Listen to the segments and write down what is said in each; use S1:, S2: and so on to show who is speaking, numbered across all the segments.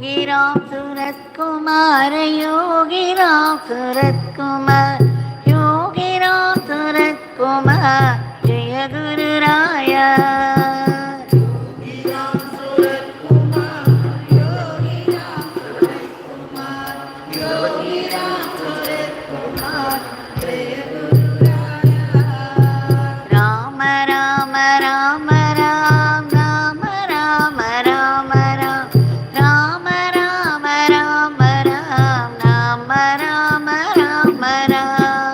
S1: राम सूरत कुमार योगी राम सूरत कुमार योगी राम सूरत कुमार जय गुरु राया राम राम राम राम राम राम राम राम राम राम राम राम राम राम राम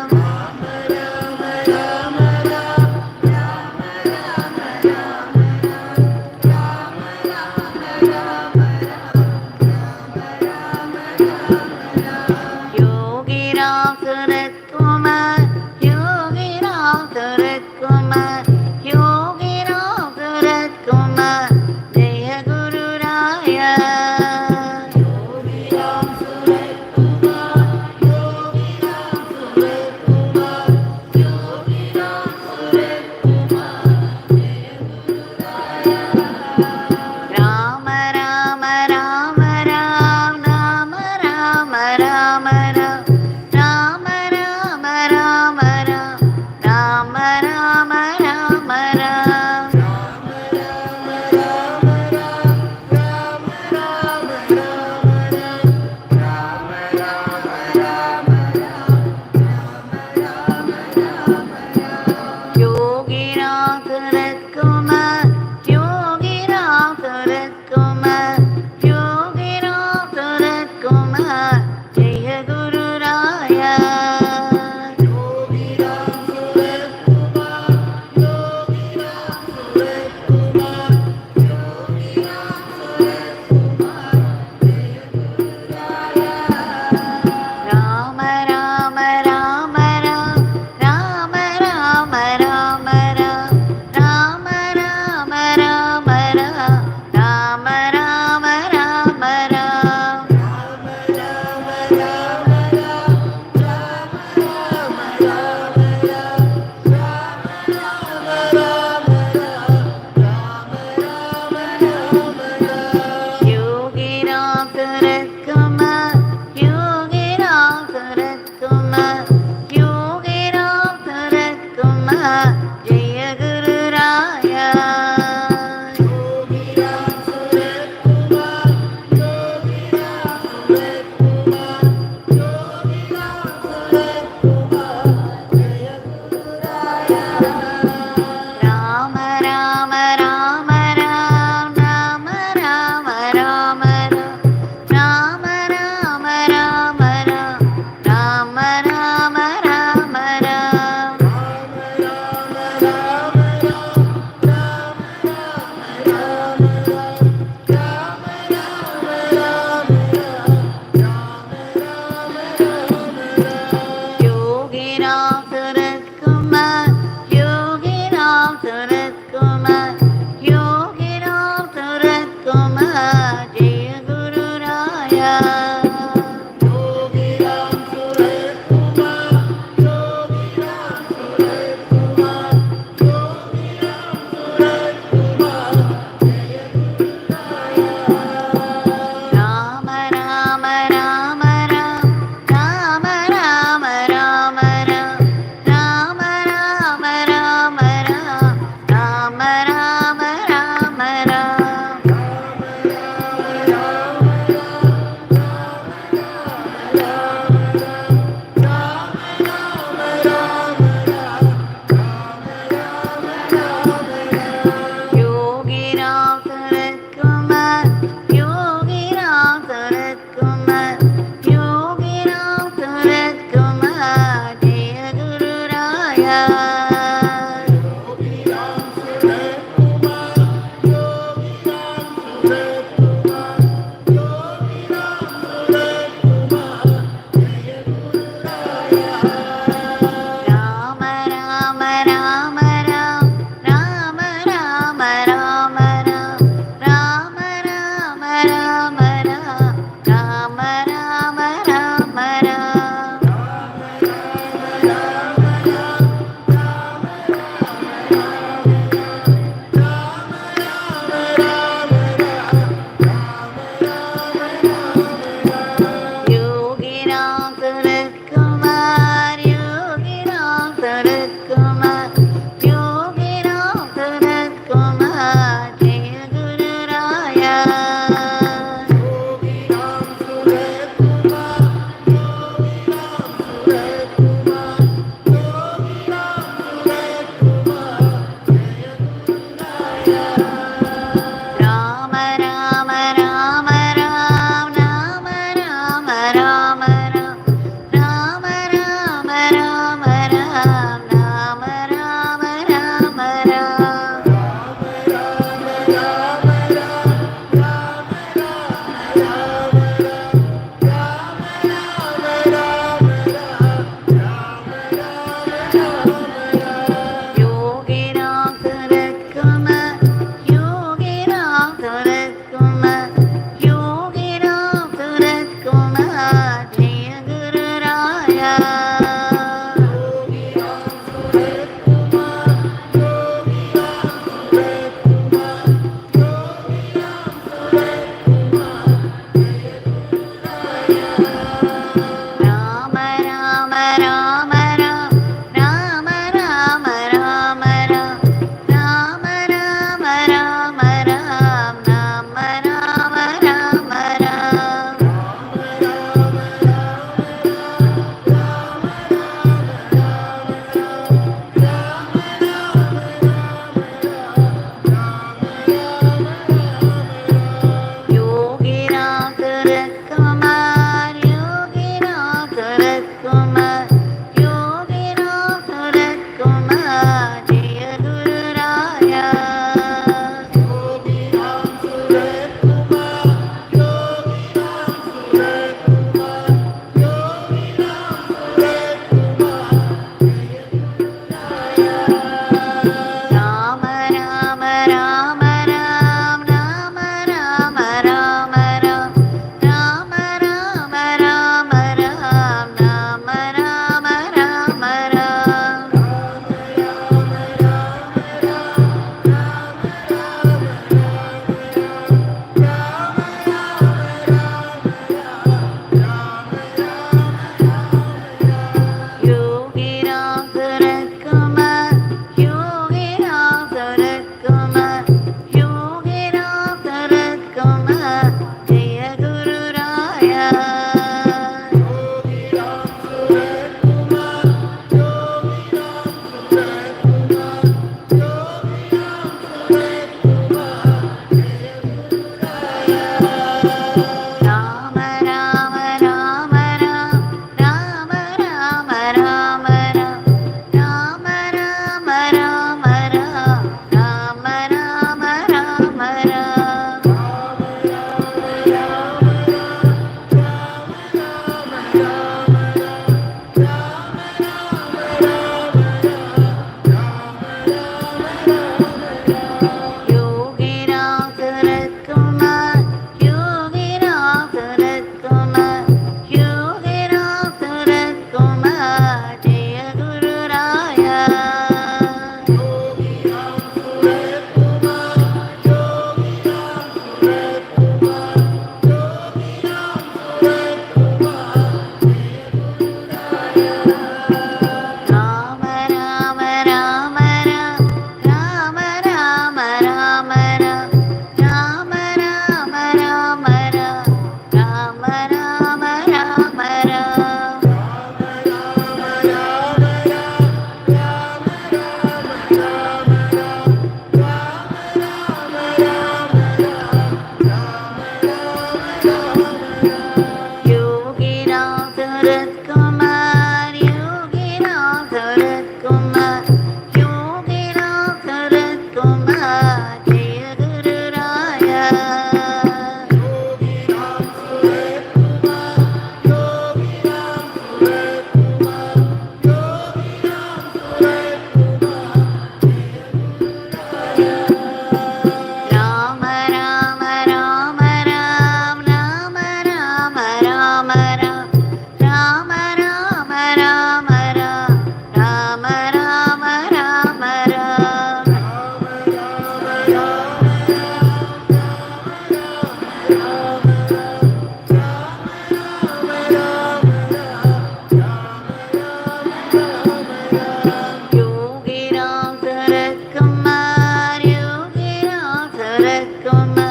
S1: துறக்குமா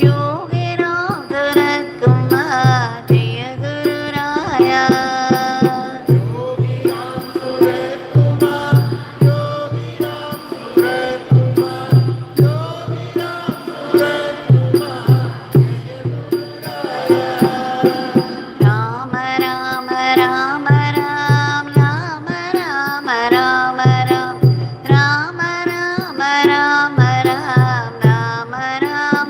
S1: யோகிராம் துறக்குமா ஜெய குருராயா ராம ராம ராம ராம் ராம ராம ராம ராம் ராம ராம ராம ராம் ராம ராம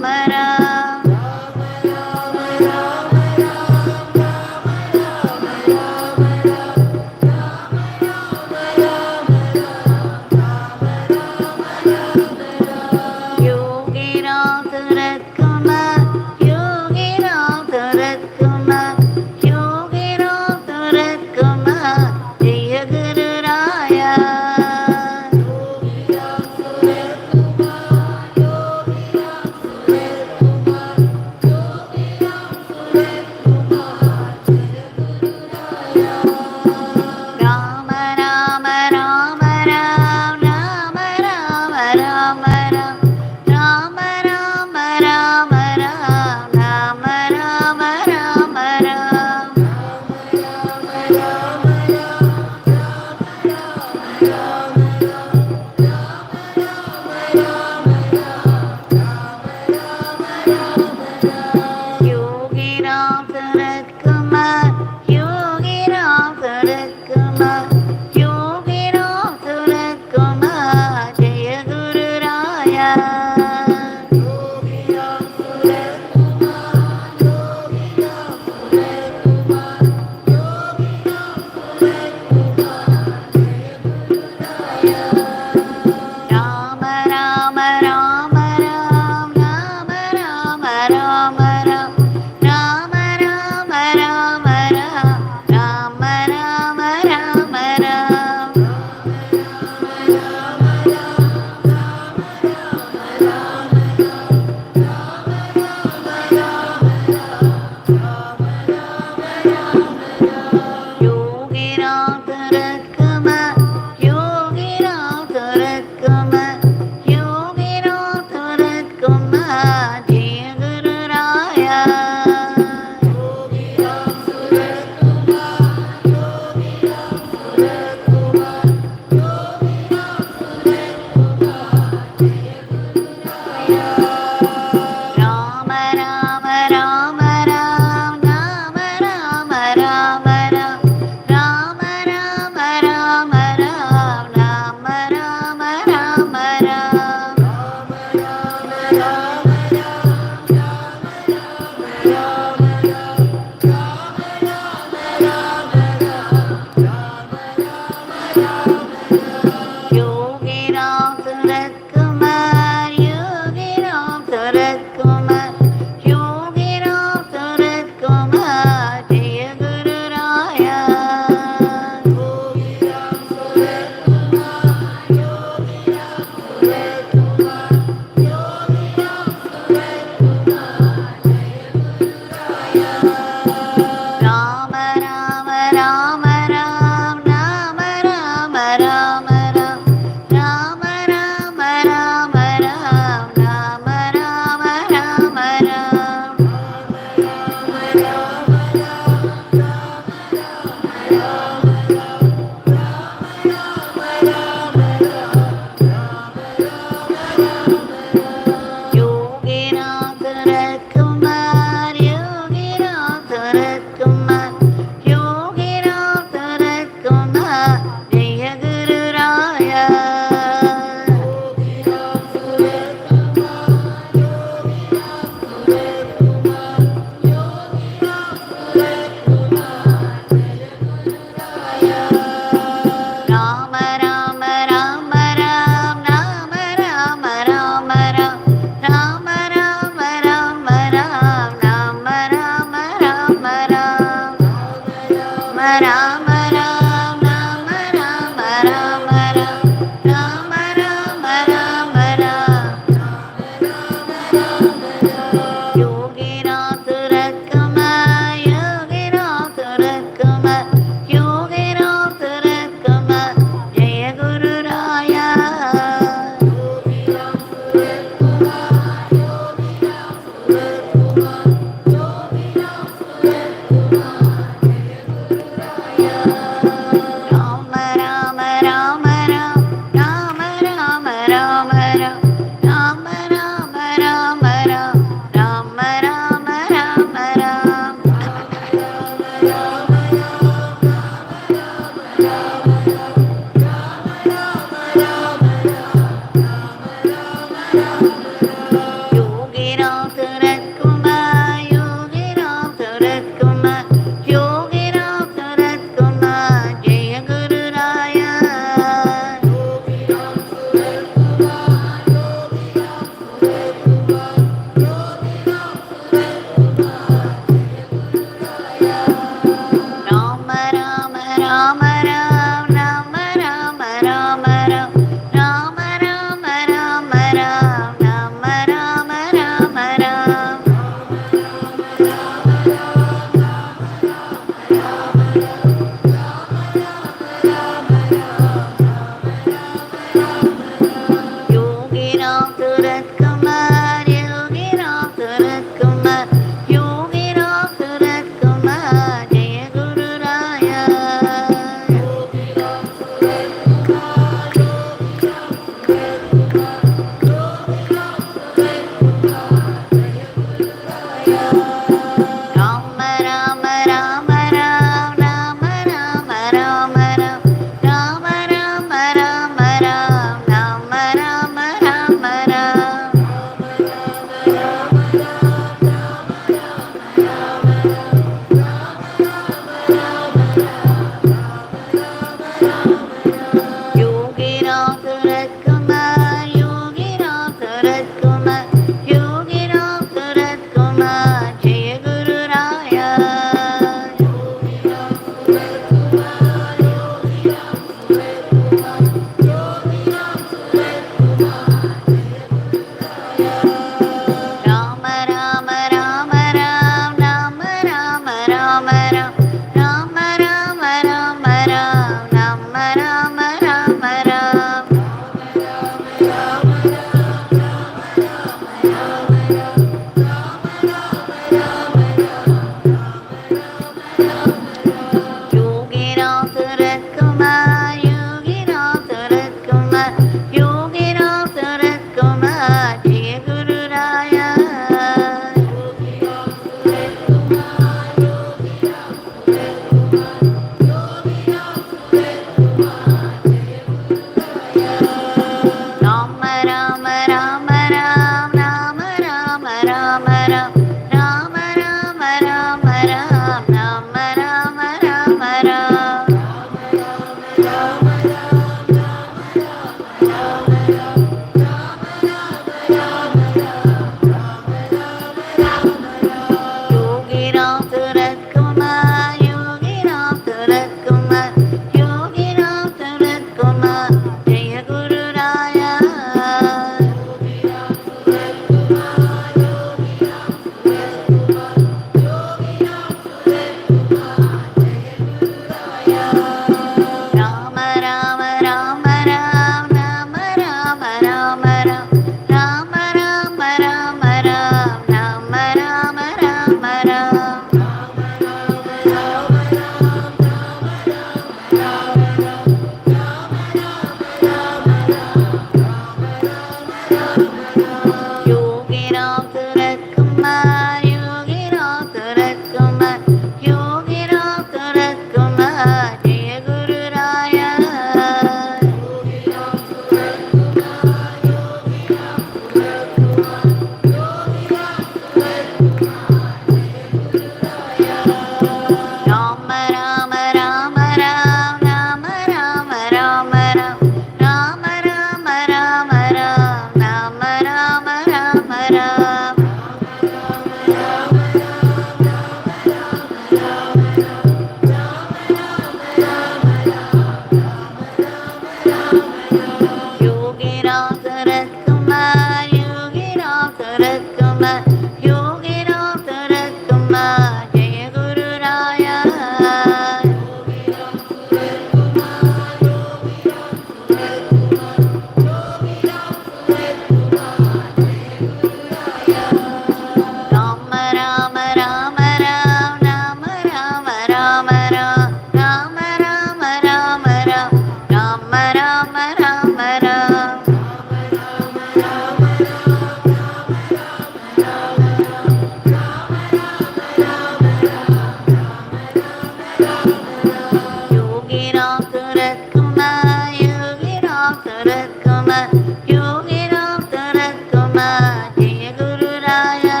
S1: யோகிராம் துறக்குமார் யோகிராம் துறக்குமார் யோகிராம் துறக்குமார் ஜெய குரு ராயா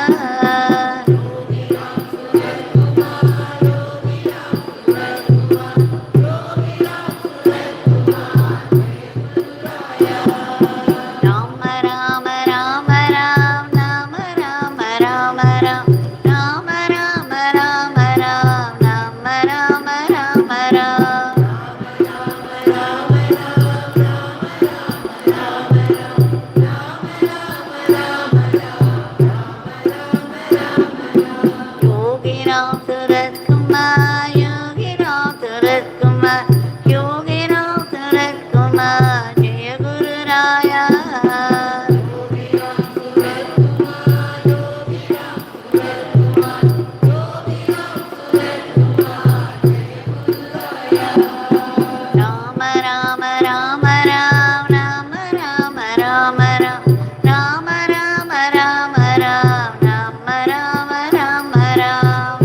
S1: ராம ராம ராம ராம் ராம ராம ராம ராம் ராம ராம ராம ராம் ராம ராம ராம ராம் யோகிராம் துறக்குமார் யோகிராம் துறக்குமார் யோகிராம் துறக்குமார் ஜெய குரு ராயா ராம ராம ராம ராம் ராம ராம ராம ராம் ராம ராம ராம ராம் ராம ராம ராம ராம்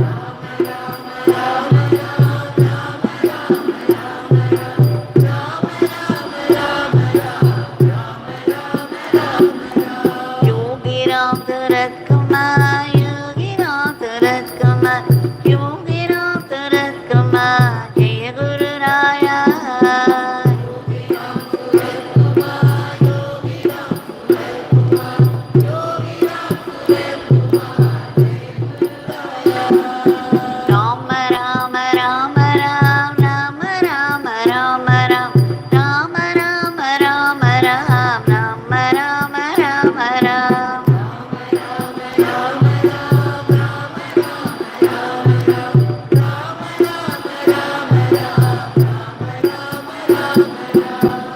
S1: யோகிராம் துறக்குமார் யோகிராம் துறக்குமார் யோகிராம் துறக்குமார் ஜெய குரு ராயா ராம ராம ராம ராம் ராம ராம ராம ராம் ராம ராம ராம ராம் ராம ராம ராம ராம்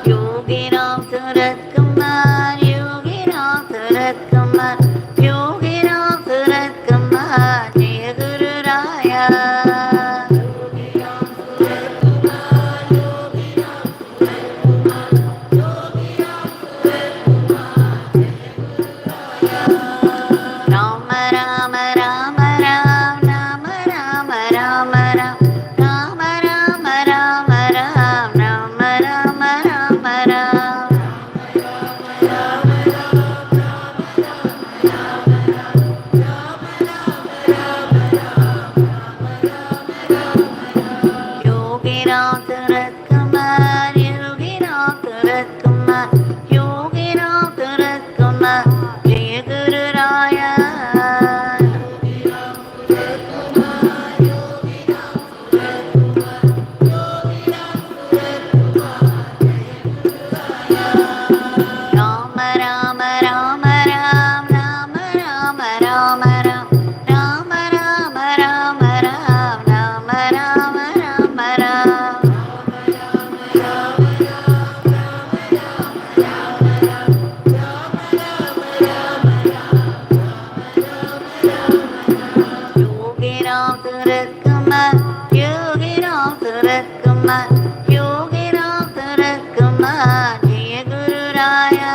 S1: யோகிராம் துறக்குமார் யோகிராம் துறக்குமார் யோகிராம் துறக்குமார் ஜெய குரு ராயா ராம ராம ராம ராம் ராம ராம ராம ராம் ராம ராம ராம ராம் ராம ராம ராம ராம் யோகிராம் துறக்குமார் யோகிராம் துறக்குமார் யோகிராம் துறக்குமார் ஜெய குரு ராயா ராம ராம ராம ராம் ராம ராம ராம ராம் ராம ராம ராம ராம் ராம ராம ராம ராம் யோகிராம் துறக்குமார் யோகிராம் துறக்குமார் யோகிராம் துறக்குமார் ஜெய குரு ராயா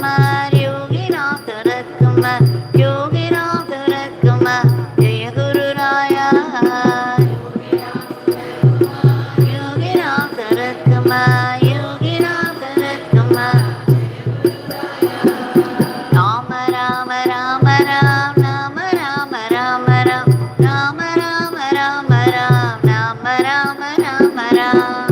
S1: Kumar, Yoginath Bharat Kumar, Yoginath Bharat Kumar, Jaya Guru Raya. Yoginath Bharat Kumar, Yoginath Bharat Kumar. Rama Rama Rama Ram, Rama Rama Rama Ram, Rama Rama Rama Ram, Rama Rama Rama Ram.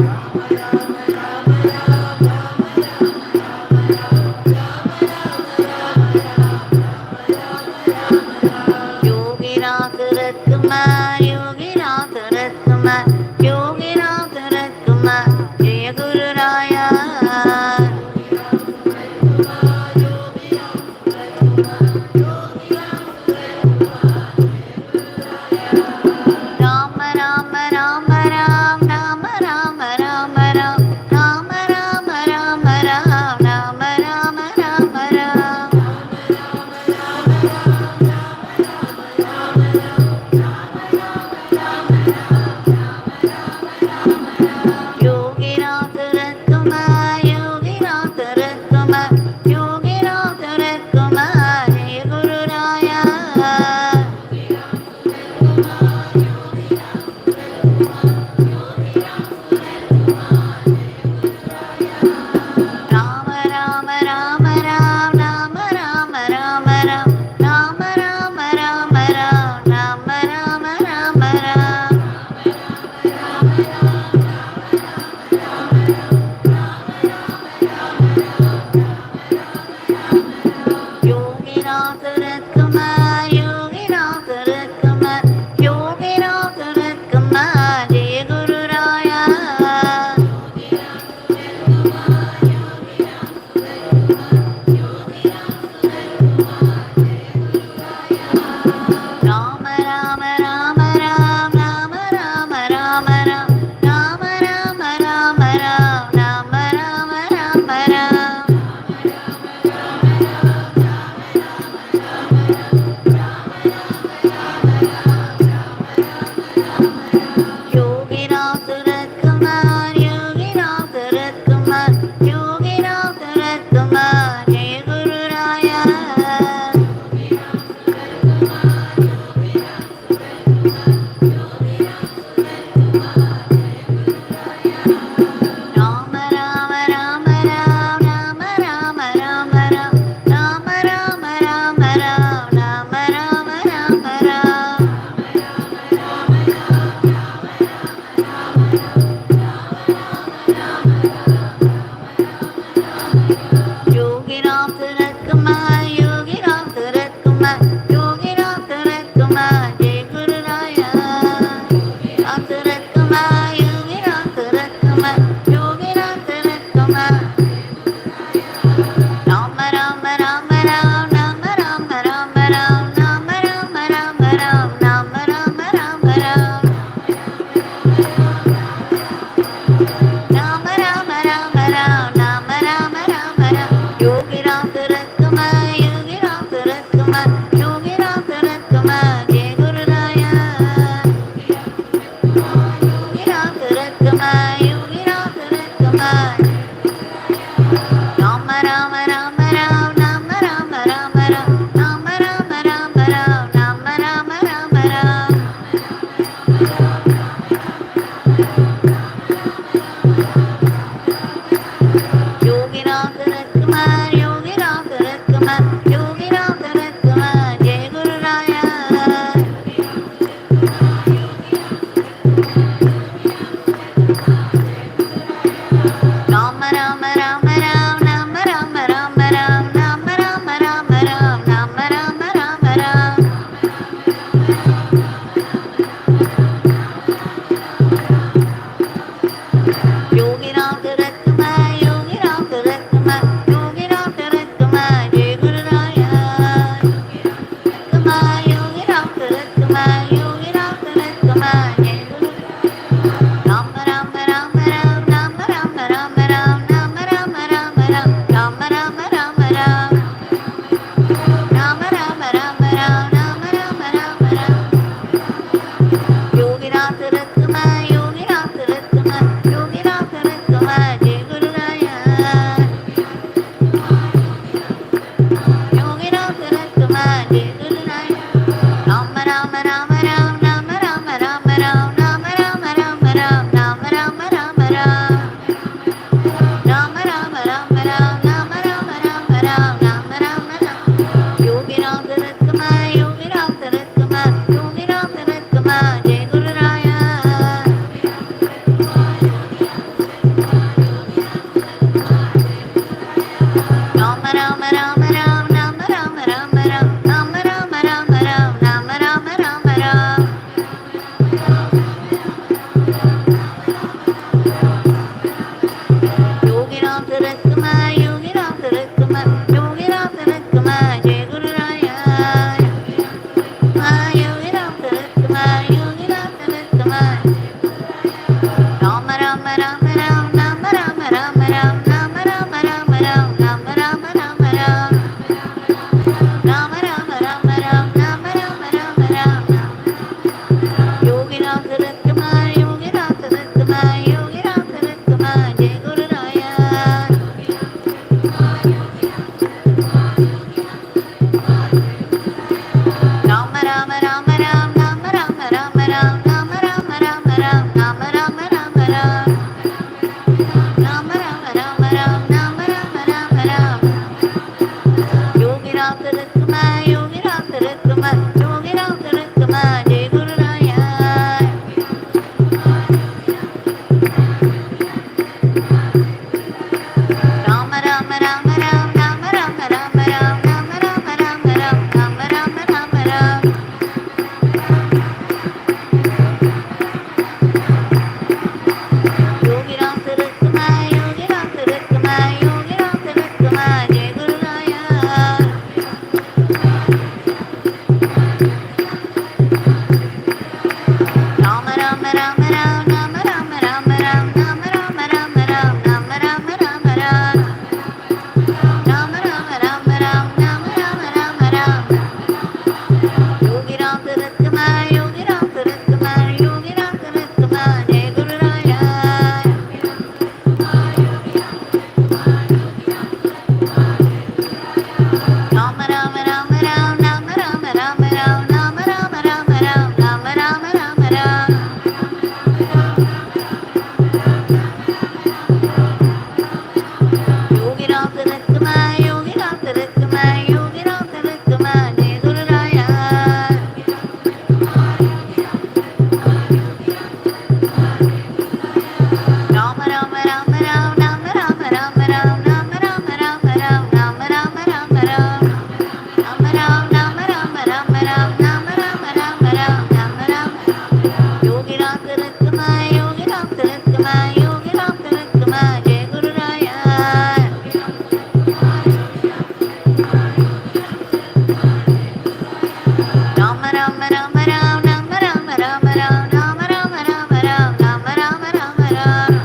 S1: Rama Rama Rama Rama Rama Rama Rama Rama Rama Rama Rama Rama Rama.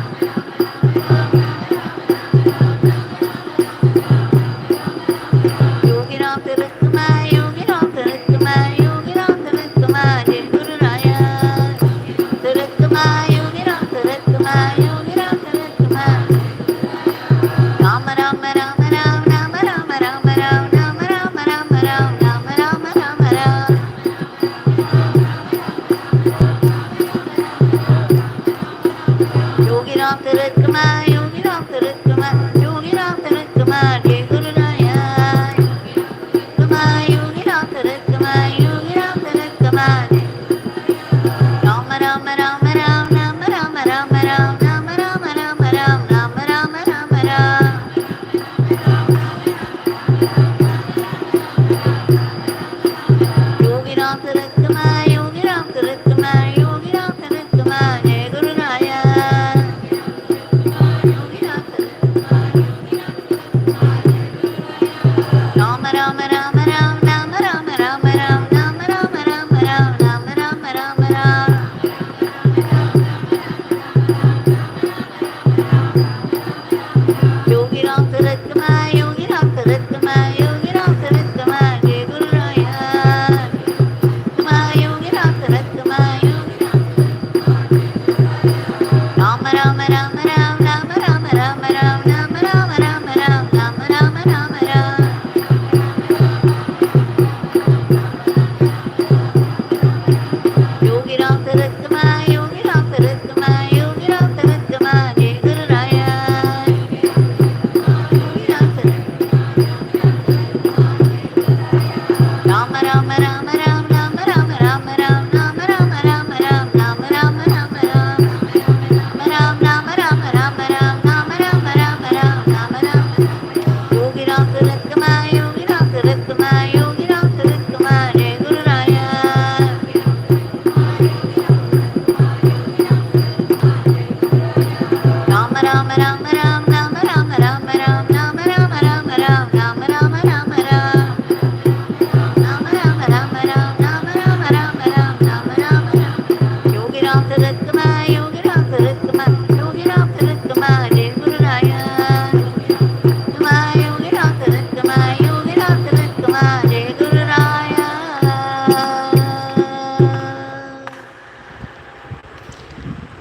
S1: Yogi Ram Tilakma, Yogi Ram Tilakma, Yogi Ram Tilakma, Jai Guru Raya. Tilakma, Yogi Ram Tilakma, Yogi Ram Tilakma. Rama Rama Rama Rama Rama Rama Rama Rama Rama Rama Rama Rama Rama. Yogi Ram Tilakma, Yogi Ram Tilakma, Yogi Ram Tilakma, Jai Guru Raya. Yogi Ram Tilakma, Yogi Ram Tilakma. Rama Rama Rama Rama Rama Rama Rama Rama Rama Rama Rama Rama Rama. Yogi Ram Tilakma, Yogi Ram Tilakma, Yogi Ram Tilakma, Jai Guru Raya. Yogi Ram Tilakma. Rama Rama Rama Rama Rama Rama Rama Rama Rama Rama Rama Rama Rama. Yogi Ram Tilakma, Yogi Ram Tilakma, Yogi Ram Tilakma, Jai Guru Raya. Yogi Ram Tilakma, Yogi Ram. Rama Rama Rama Rama Rama Rama Rama Rama Rama Rama Rama Rama Rama. Yogi Ram Tilakma, Yogi Ram Tilakma, Yogi Ram Tilakma, Jai Guru Raya. Yogi Ram Tilakma. Rama Rama Rama Rama Rama Rama Rama Rama Rama Rama Rama Rama Rama Rama. Rama Rama Rama Rama Rama Rama Rama Rama Rama. Yogi Ram Tilakma, Yogi Ram Tilakma, Yogi Ram Tilakma, Jai Guru Raya. Rama Rama Rama Rama Rama Rama Rama Rama Rama Rama Rama Rama Rama Rama. Rama Rama Rama Rama Rama Rama Rama Rama Rama. Yogi Ram Tilakma, Yogi Ram Tilakma, Yogi Ram Tilakma, Jai Guru Raya. Yogi Ram Tilakma, Yogi Ram Tilakma, Jai Guru Raya.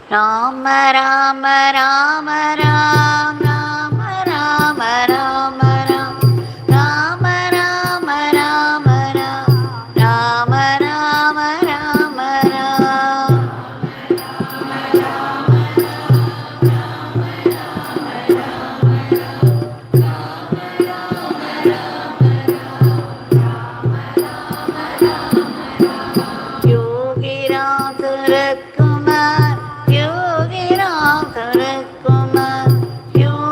S1: Rama Rama Rama Rama Rama Rama Rama Rama Rama Rama Rama Rama Rama. Yogi Ram Tilakma, Yogi Ram Tilakma, Yogi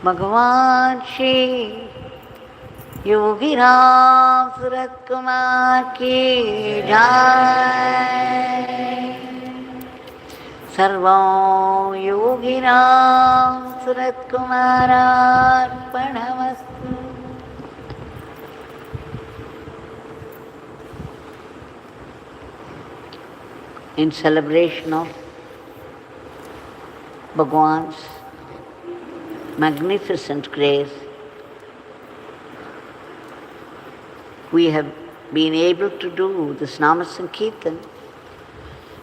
S1: भगवान श्री योगी राम सूरत कुमार की जय। सर्वं Yogi Ram Surat कुमारार्पणमस्तु। In celebration of Bhagwan's magnificent grace, we have been able to do this Nama Sankirtan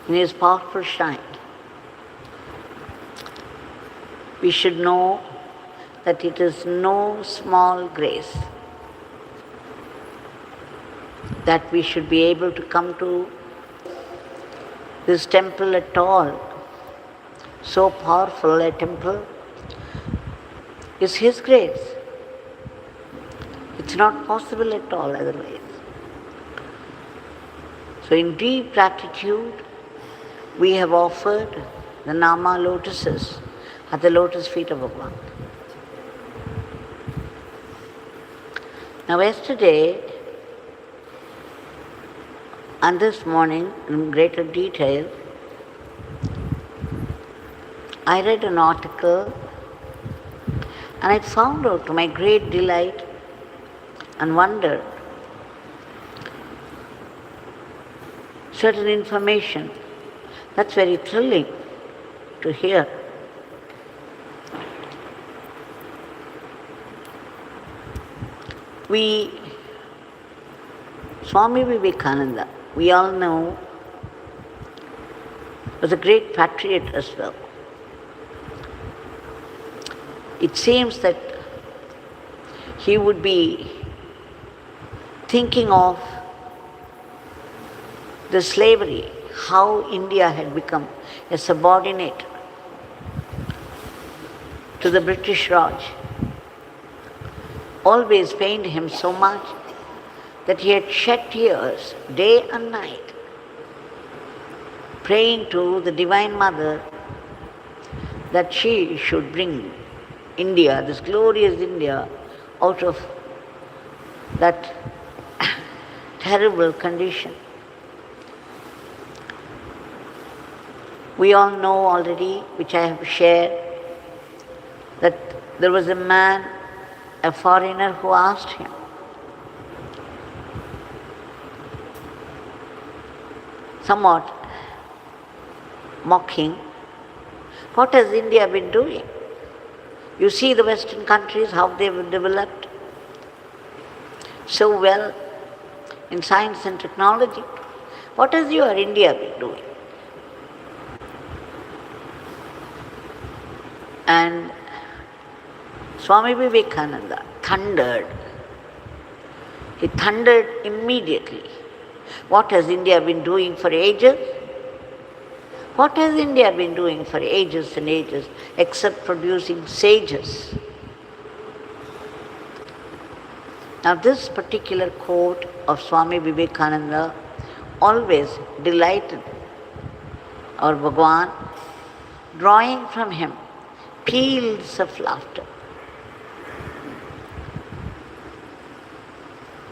S1: in his powerful shrine. We should know that it is no small grace that we should be able to come to this temple at all. So powerful a temple is his grace. It's not possible at all otherwise. So in deep gratitude, we have offered the Nama lotuses at the lotus feet of Bhagavan. Now yesterday and this morning in greater detail, I read an article and I found out to my great delight and wonder certain information that's very thrilling to hear. Swami Vivekananda, we all know, was a great patriot as well. It seems that he would be thinking of the slavery, how India had become a subordinate to the British Raj. Always pained him so much that he had shed tears day and night, praying to the Divine Mother that she should bring India, this glorious India, out of
S2: that terrible condition. We all know already, which I have shared, that there was a man, a foreigner, who asked him, somewhat mocking, what has India been doing? You see the Western countries, how they've developed so well in science and technology. What has your India been doing? And Swami Vivekananda thundered. He thundered immediately. What has India been doing for ages? What has India been doing for ages and ages except producing sages? Now this particular quote of Swami Vivekananda always delighted our Bhagwan, drawing from him peals of laughter.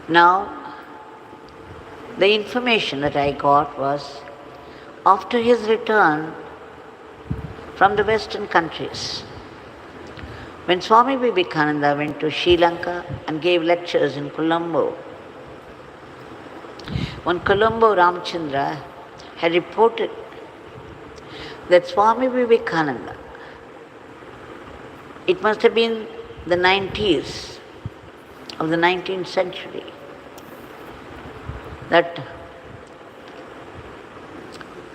S2: Now, the information that I got was after his return from the Western countries, when Swami Vivekananda went to Sri Lanka and gave lectures in Colombo, when Colombo Ramchandra had reported that Swami Vivekananda, it must have been the 90s of the 19th century, that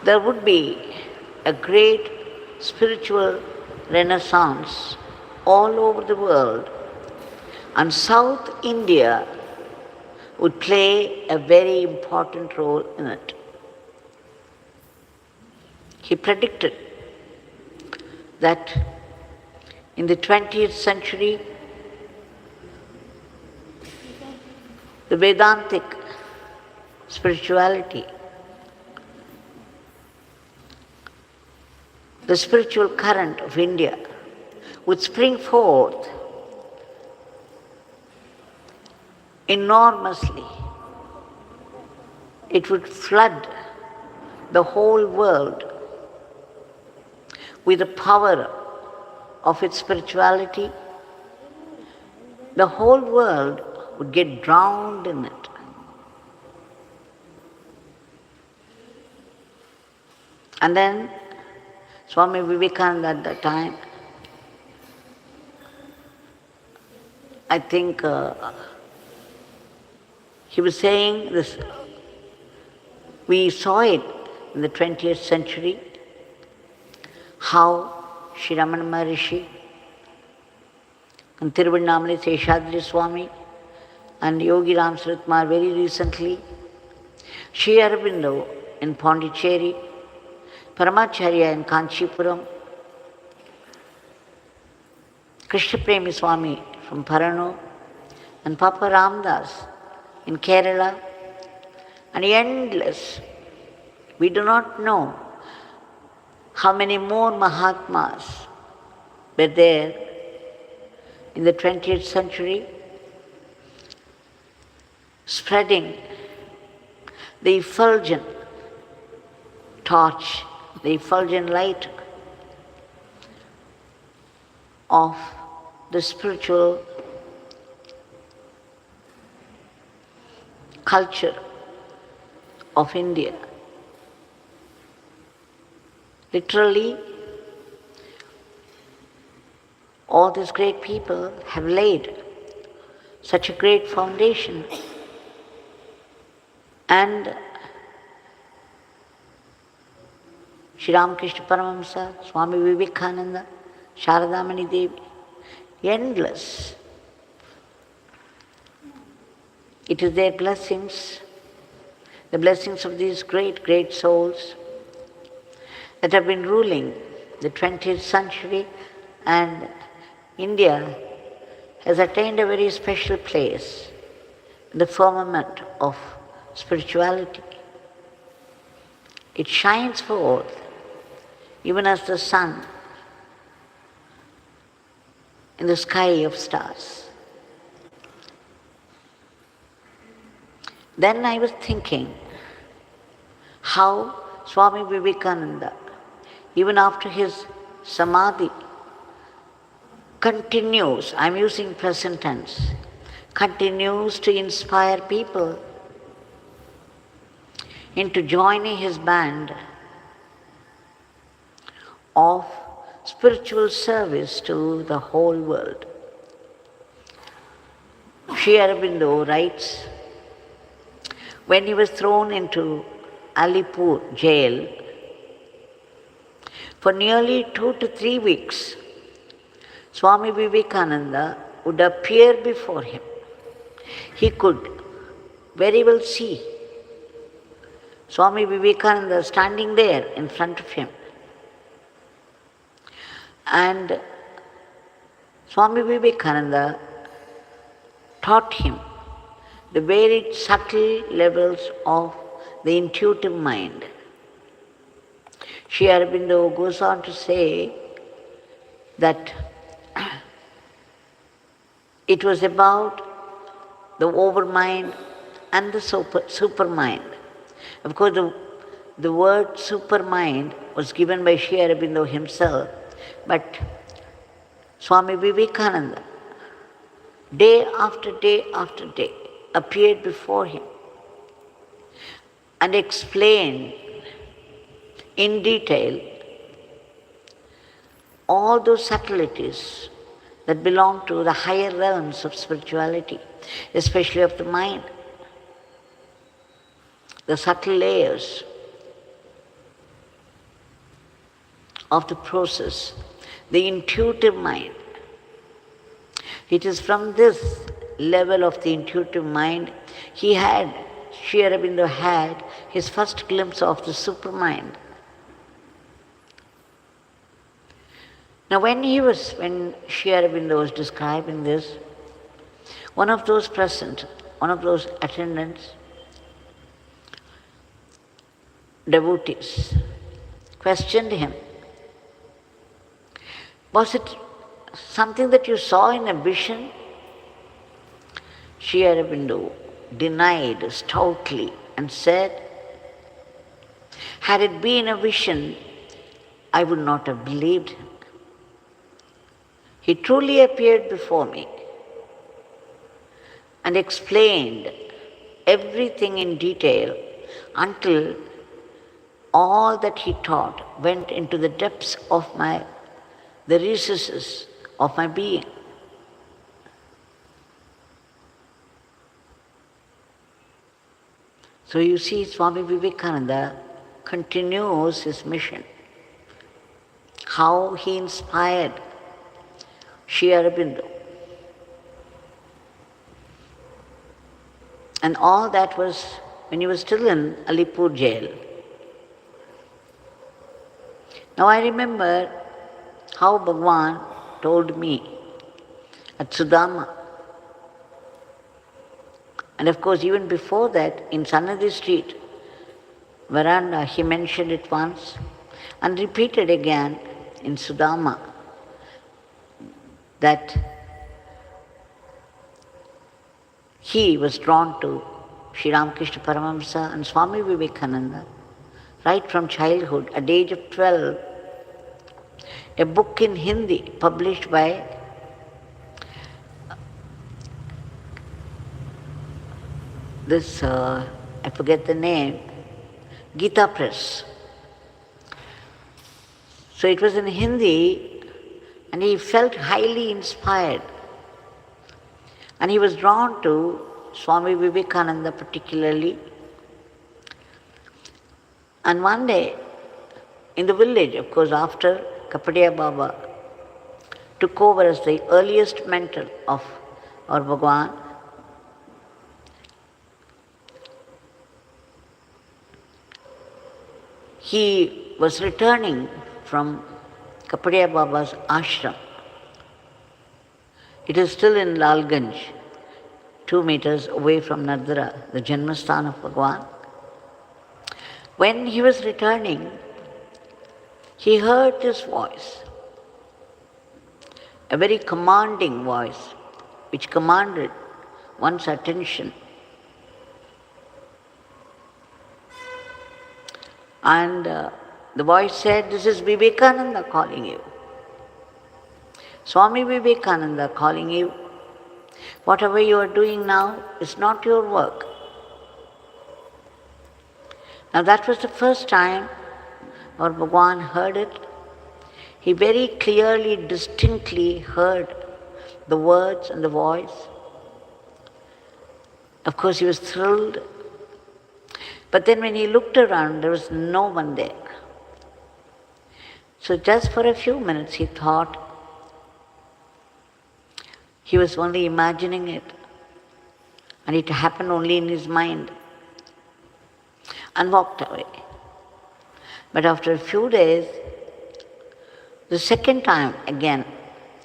S2: there would be a great spiritual renaissance all over the world, and South India would play a very important role in it. He predicted that in the 20th century, the Vedantic spirituality, the spiritual current of India would spring forth enormously. It would flood the whole world with the power of its spirituality. The whole world would get drowned in it. And then Swami Vivekananda at that time, I think he was saying this, we saw it in the 20th century, how Sri Ramana Maharishi and Tiruvannamalai Seshadri Swami and Yogi Ram Saratkumar very recently, Sri Aurobindo in Pondicherry, Paramacharya in Kanchipuram, Krishna Premi Swami from Parano, and Papa Ramdas in Kerala, and endless. We do not know how many more Mahatmas were there in the 20th century, spreading the effulgent torch, the effulgent light of the spiritual culture of India. Literally, all these great people have laid such a great foundation, and Sri Ramakrishna Paramahamsa, Swami Vivekananda, Sharadamani Devi, endless. It is their blessings, the blessings of these great, great souls that have been ruling the 20th century, and India has attained a very special place in the firmament of spirituality. It shines forth even as the sun in the sky of stars. Then I was thinking how Swami Vivekananda, even after his samadhi, continues, I'm using present tense, continues to inspire people into joining his band of spiritual service to the whole world. Sri Aurobindo writes, when he was thrown into Alipur jail, for nearly 2 to 3 weeks, Swami Vivekananda would appear before him. He could very well see Swami Vivekananda standing there in front of him. And Swami Vivekananda taught him the very subtle levels of the intuitive mind. Sri Aurobindo goes on to say that it was about the overmind and the supermind. Of course, the word supermind was given by Sri Aurobindo himself, but Swami Vivekananda, day after day after day, appeared before him and explained in detail all those subtleties that belong to the higher realms of spirituality, especially of the mind, the subtle layers of the process, the intuitive mind. It is from this level of the intuitive mind Sri Aurobindo had his first glimpse of the supermind. Now when Sri Aurobindo was describing this, one of those present, one of those attendants, devotees, questioned him, was it something that you saw in a vision? Sri Aurobindo denied stoutly and said, had it been a vision, I would not have believed him. He truly appeared before me and explained everything in detail until all that he taught went into the depths of the recesses of my being. So you see, Swami Vivekananda continues his mission. How he inspired Sri Aurobindo. And all that was when he was still in Alipur jail. Now I remember how Bhagwan told me at Sudama. And of course, even before that, in Sannadhi Street, veranda, he mentioned it once and repeated again in Sudama that he was drawn to Sri Ramakrishna Paramahamsa and Swami Vivekananda right from childhood. At the age of 12, a book in Hindi published by this, I forget the name, Gita Press. So it was in Hindi, and he felt highly inspired. And he was drawn to Swami Vivekananda particularly. And one day, in the village, of course, after Kapadiya Baba took over as the earliest mentor of our Bhagwan, he was returning from Kapadiya Baba's ashram. It is still in Lalganj, 2 meters away from Nardara, the Janmasthana of Bhagwan. When he was returning, he heard this voice, a very commanding voice, which commanded one's attention. And the voice said, "This is Vivekananda calling you. Swami Vivekananda calling you. Whatever you are doing now is not your work." Now that was the first time our Bhagwan heard it. He very clearly, distinctly heard the words and the voice. Of course, he was thrilled. But then when he looked around, there was no one there. So just for a few minutes, he thought he was only imagining it, and it happened only in his mind, and walked away. But after a few days, the second time again,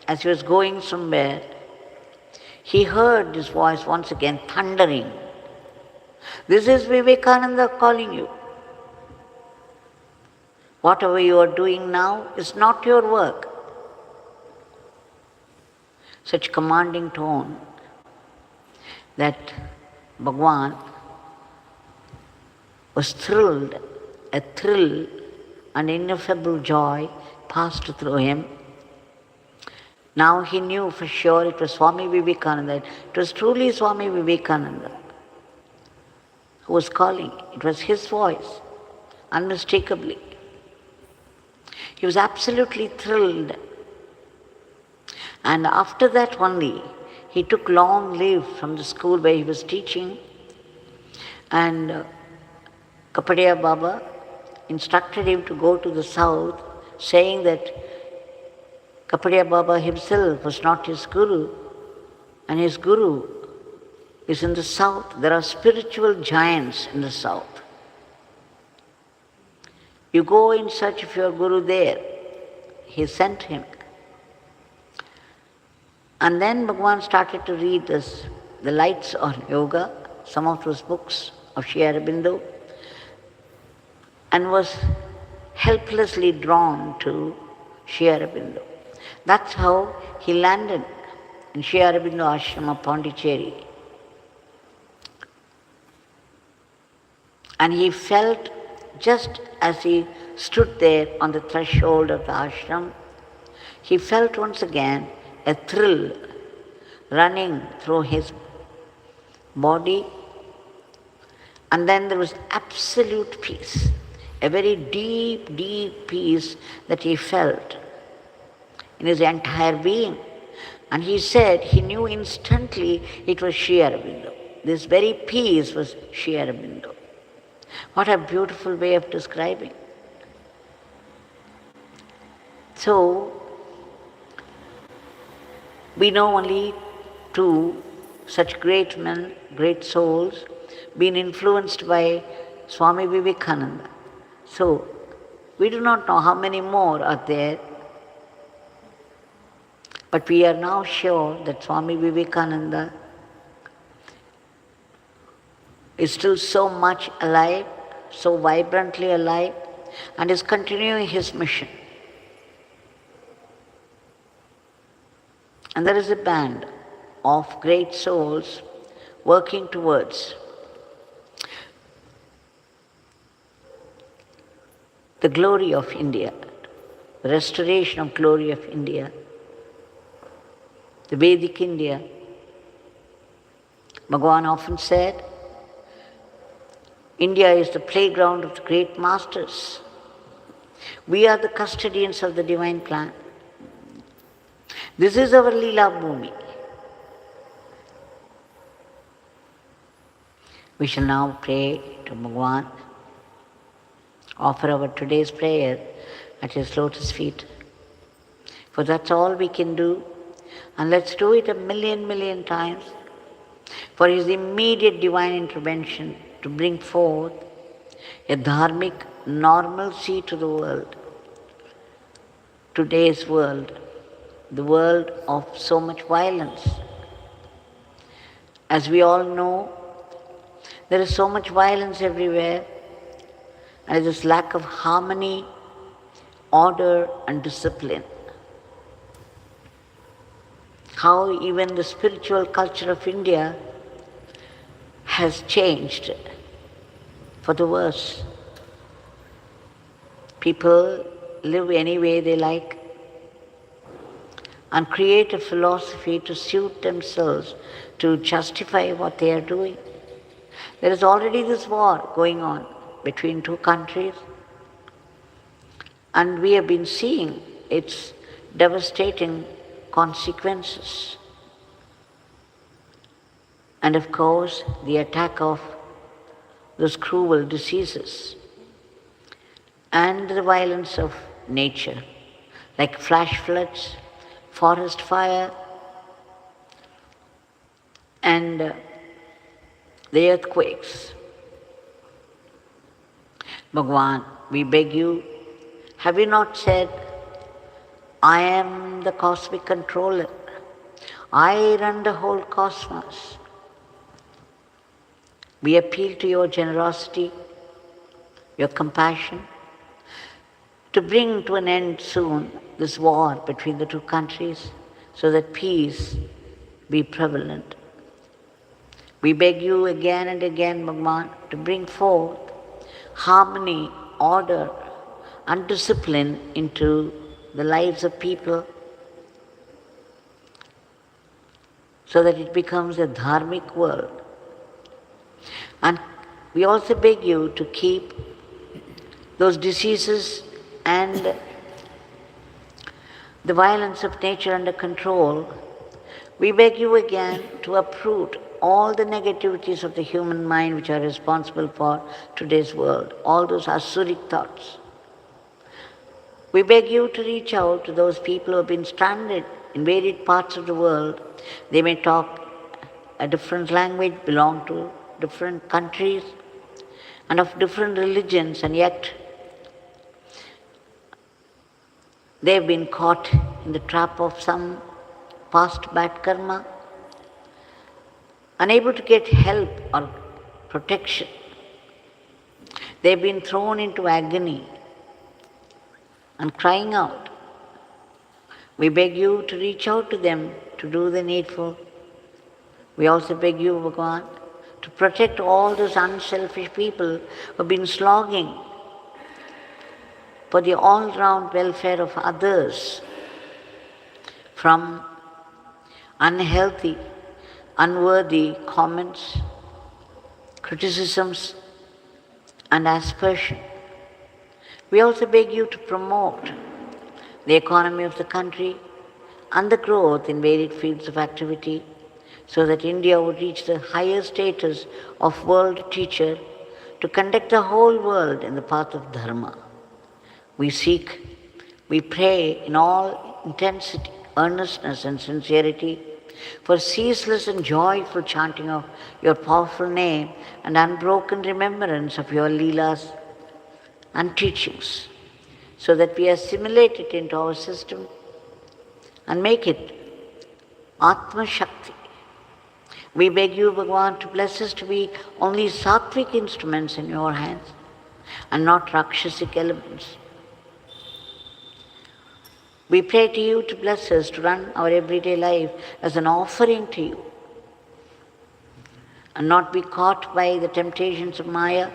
S2: as he was going somewhere, he heard this voice once again thundering, "This is Vivekananda calling you. Whatever you are doing now is not your work." Such commanding tone that Bhagwan was thrilled, a thrill, an ineffable joy passed through him. Now he knew for sure it was Swami Vivekananda. It was truly Swami Vivekananda who was calling. It was his voice, unmistakably. He was absolutely thrilled. And after that only, he took long leave from the school where he was teaching, and Kapadia Baba instructed him to go to the south, saying that Kapadia Baba himself was not his guru, and his guru is in the south. There are spiritual giants in the south. You go in search of your guru there. He sent him. And then Bhagavan started to read the Lights on Yoga, some of those books of Sri Aurobindo, and was helplessly drawn to Sri Aurobindo. That's how he landed in Sri Aurobindo Ashrama, Pondicherry. And he felt, just as he stood there on the threshold of the ashram, he felt once again a thrill running through his body, and then there was absolute peace, a very deep, deep peace that he felt in his entire being. And he said he knew instantly it was Sri Aurobindo. This very peace was Sri Aurobindo. What a beautiful way of describing. So, we know only two such great men, great souls, been influenced by Swami Vivekananda. So, we do not know how many more are there, but we are now sure that Swami Vivekananda is still so much alive, so vibrantly alive, and is continuing his mission. And there is a band of great souls working towards the glory of India, the restoration of glory of India, the Vedic India. Bhagavan often said, India is the playground of the great masters. We are the custodians of the divine plan. This is our Leela Bhumi. We shall now pray to Bhagavan, offer our today's prayer at his lotus feet. For that's all we can do, and let's do it a million times for his immediate divine intervention to bring forth a dharmic normalcy to the world, today's world, the world of so much violence. As we all know, there is so much violence everywhere, and this lack of harmony, order and discipline. How even the spiritual culture of India has changed for the worse. People live any way they like and create a philosophy to suit themselves, to justify what they are doing. There is already this war going on between two countries, and we have been seeing its devastating consequences. And of course, the attack of those cruel diseases and the violence of nature, like flash floods, forest fire, and the earthquakes. Bhagwan, we beg you, have you not said, I am the cosmic controller, I run the whole cosmos? We appeal to your generosity, your compassion, to bring to an end soon this war between the two countries so that peace be prevalent. We beg you again and again, Bhagwan, to bring forth harmony, order, and discipline into the lives of people so that it becomes a dharmic world. And we also beg you to keep those diseases and the violence of nature under control. We beg you again to uproot all the negativities of the human mind which are responsible for today's world, all those asuric thoughts. We beg you to reach out to those people who have been stranded in varied parts of the world. They may talk a different language, belong to different countries, and of different religions, and yet they have been caught in the trap of some past bad karma, unable to get help or protection. They have been thrown into agony and crying out. We beg you to reach out to them to do the needful. We also beg you, Bhagavan, to protect all those unselfish people who have been slogging for the all-round welfare of others from unhealthy, unworthy comments, criticisms, and aspersion. We also beg you to promote the economy of the country and the growth in varied fields of activity so that India would reach the higher status of world teacher to conduct the whole world in the path of dharma. We seek, we pray in all intensity, earnestness and sincerity for ceaseless and joyful chanting of your powerful name and unbroken remembrance of your leelas and teachings, so that we assimilate it into our system and make it Atma Shakti. We beg you, Bhagavan, to bless us to be only sattvic instruments in your hands and not rakshasic elements. We pray to you to bless us to run our everyday life as an offering to you and not be caught by the temptations of Maya.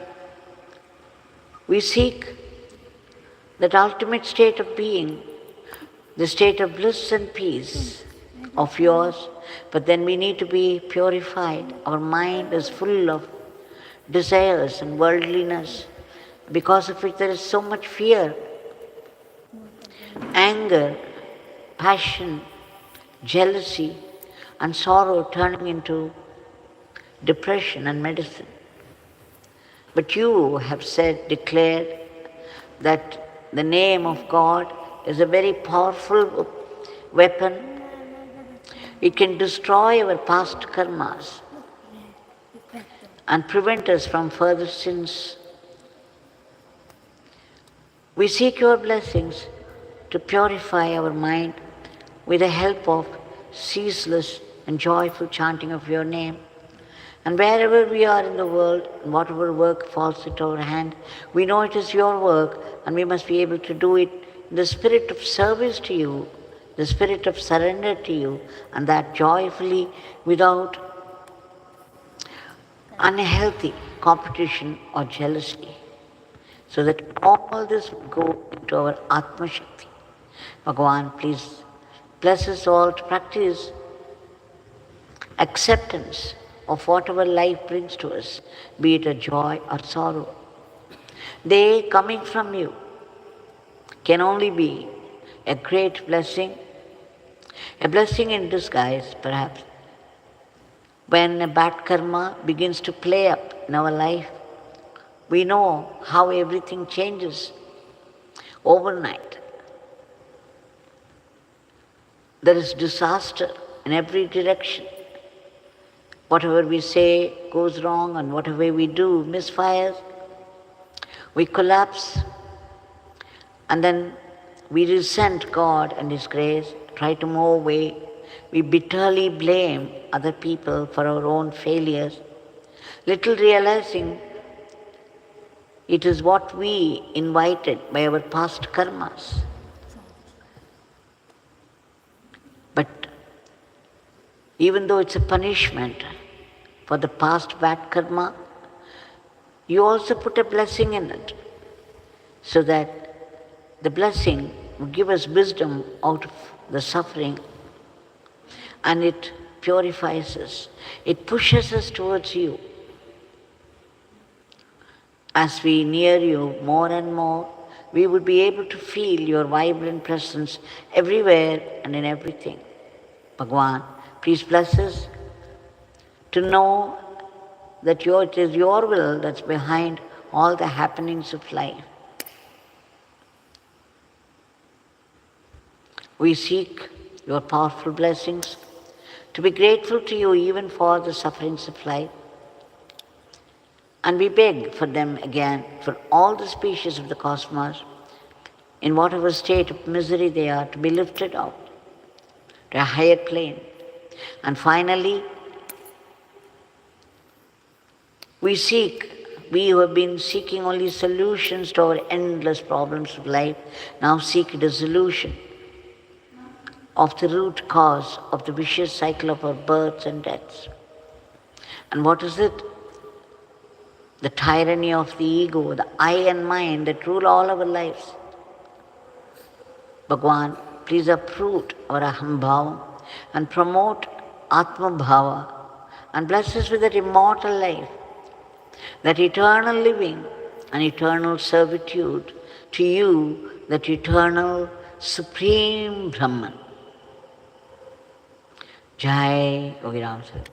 S2: We seek that ultimate state of being, the state of bliss and peace of yours, but then we need to be purified. Our mind is full of desires and worldliness, because of which there is so much fear, anger, passion, jealousy, and sorrow turning into depression and medicine. But you have said, declared, that the name of God is a very powerful weapon. It can destroy our past karmas and prevent us from further sins. We seek your blessings to purify our mind with the help of ceaseless and joyful chanting of your name. And wherever we are in the world, and whatever work falls into our hand, we know it is your work, and we must be able to do it in the spirit of service to you, the spirit of surrender to you, and that joyfully, without unhealthy competition or jealousy. so that all this will go into our Atma Shakti. Bhagavan, please bless us all to practice acceptance of whatever life brings to us, be it a joy or sorrow. They coming from you can only be a great blessing, a blessing in disguise perhaps. When a bad karma begins to play up in our life, we know how everything changes overnight. There is disaster in every direction. Whatever we say goes wrong, and whatever we do misfires. We collapse, and then we resent God and His grace, try to move away. We bitterly blame other people for our own failures, little realizing it is what we invited by our past karmas. But even though it's a punishment for the past bad karma, you also put a blessing in it, so that the blessing will give us wisdom out of the suffering, and it purifies us. It pushes us towards you. As we near you more and more, we will be able to feel your vibrant presence everywhere and in everything. Bhagavan, please bless us to know that it is your will that's behind all the happenings of life. We seek your powerful blessings to be grateful to you even for the sufferings of life. And we beg for them again for all the species of the cosmos, in whatever state of misery they are, to be lifted out to a higher plane. And finally, we who have been seeking only solutions to our endless problems of life, now seek a solution of the root cause of the vicious cycle of our births and deaths. And what is it? The tyranny of the ego, the I and mind that rule all our lives. Bhagavan, please uproot our aham bhava and promote atma bhava, and bless us with that immortal life, that eternal living and eternal servitude to you, that eternal supreme Brahman. Jai Yogi Ram Sir.